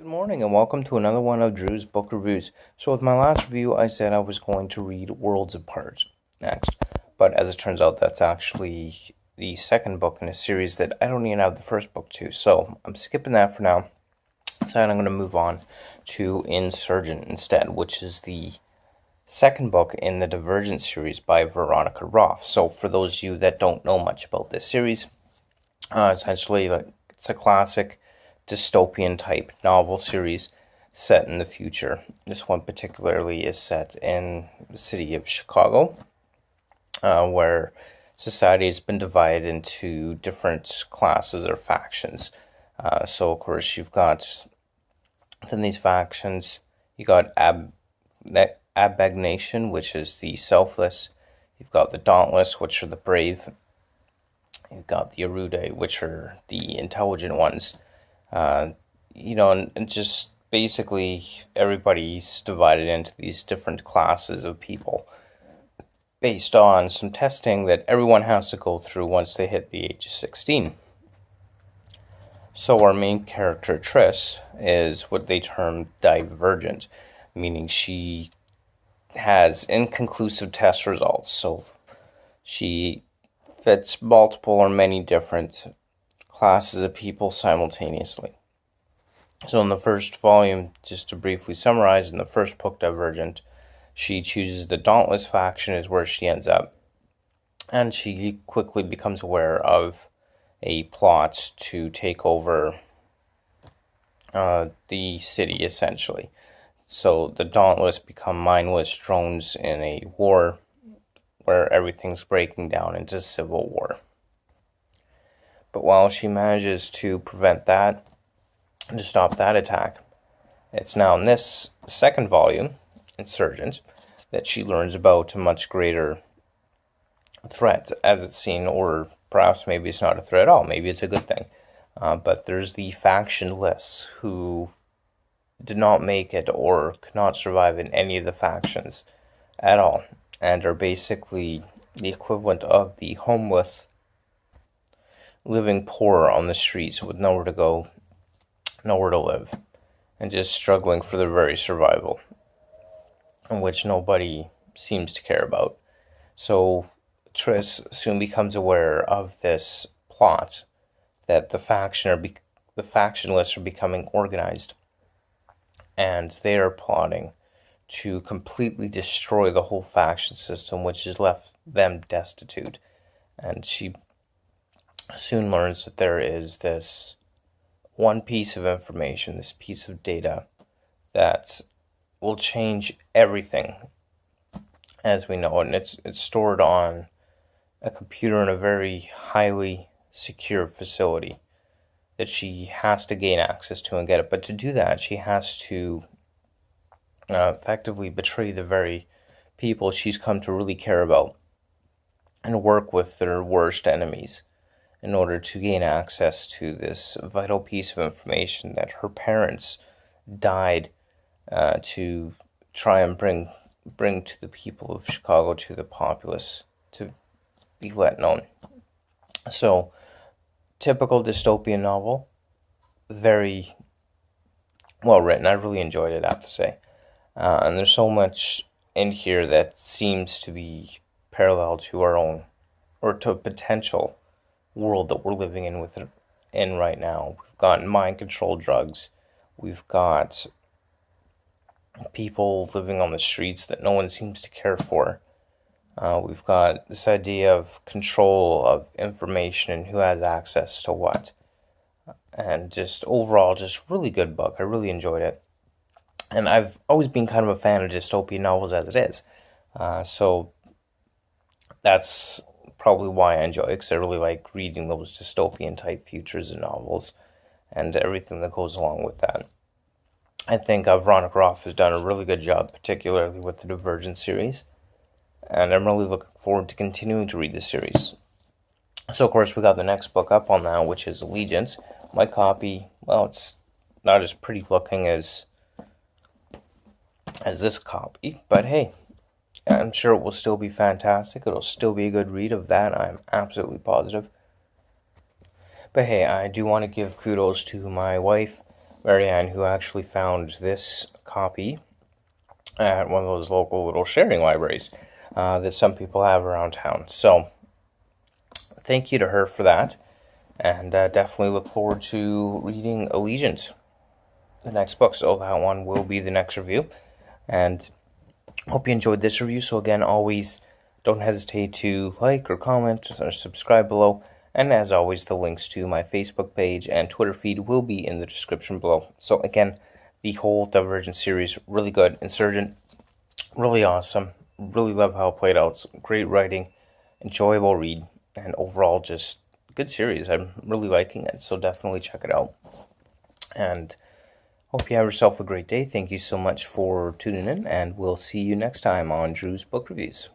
Good morning and welcome to another one of Drew's Book Reviews. So with my last review, I said I was going to read Worlds Apart next. But as it turns out, that's actually the second book in a series that I don't even have the first book to. So I'm skipping that for now. So I'm going to move on to Insurgent instead, which is the second book in the Divergent series by Veronica Roth. So for those of you that don't know much about this series, essentially it's a classic dystopian type novel series set in the future. This one particularly is set in the city of Chicago, where society has been divided into different classes or factions. So of course you've got within these factions, you got Abnegation, which is the selfless. You've got the Dauntless, which are the brave. You've got the Erudite, which are the intelligent ones. And just basically everybody's divided into these different classes of people based on some testing that everyone has to go through once they hit the age of 16. So our main character, Triss, is what they term divergent, meaning she has inconclusive test results. So she fits multiple or many different classes of people simultaneously. So in the first volume, just to briefly summarize, in the first book, Divergent, she chooses the Dauntless faction is where she ends up. And she quickly becomes aware of a plot to take over the city, essentially. So the Dauntless become mindless drones in a war where everything's breaking down into civil war. But while she manages to prevent that, and to stop that attack, it's now in this second volume, Insurgent, that she learns about a much greater threat as it's seen, or perhaps maybe it's not a threat at all, maybe it's a good thing. But there's the factionless who did not make it or could not survive in any of the factions at all, and are basically the equivalent of the homeless living poor on the streets with nowhere to go, nowhere to live, and just struggling for their very survival, in which nobody seems to care about. So Triss soon becomes aware of this plot that the factionless are becoming organized, and they are plotting to completely destroy the whole faction system, which has left them destitute. And she soon learns that there is this one piece of information, this piece of data that will change everything as we know it. And it's stored on a computer in a very highly secure facility that she has to gain access to and get it. But to do that, she has to effectively betray the very people she's come to really care about and work with their worst enemies in order to gain access to this vital piece of information that her parents died to try and bring to the people of Chicago, to the populace, to be let known. So, typical dystopian novel, very well written. I really enjoyed it, I have to say. And there's so much in here that seems to be parallel to our own, or to a potential world that we're living in right now. We've got mind control drugs. We've got people living on the streets that no one seems to care for. We've got this idea of control of information and who has access to what. And just overall, just really good book. I really enjoyed it. And I've always been kind of a fan of dystopian novels as it is. So that's probably why I enjoy it, because I really like reading those dystopian type futures and novels and everything that goes along with that. I think Veronica Roth has done a really good job, particularly with the Divergent series, and I'm really looking forward to continuing to read this series. So of course we got the next book up on now, which is Allegiance. My copy, well, it's not as pretty looking as this copy, but hey, I'm sure it will still be fantastic. It'll still be a good read, of that I'm absolutely positive. But hey, I do want to give kudos to my wife Marianne, who actually found this copy at one of those local little sharing libraries that some people have around town. So thank you to her for that, and definitely look forward to reading Allegiant, the next book. So that one will be the next review, and hope you enjoyed this review. So again, always don't hesitate to like or comment or subscribe below. And as always, the links to my Facebook page and Twitter feed will be in the description below. So again, the whole Divergent series, really good. Insurgent, really awesome. Really love how it played out. It's great writing, enjoyable read, and overall just good series. I'm really liking it, so definitely check it out. And hope you have yourself a great day. Thank you so much for tuning in, and we'll see you next time on Drew's Book Reviews.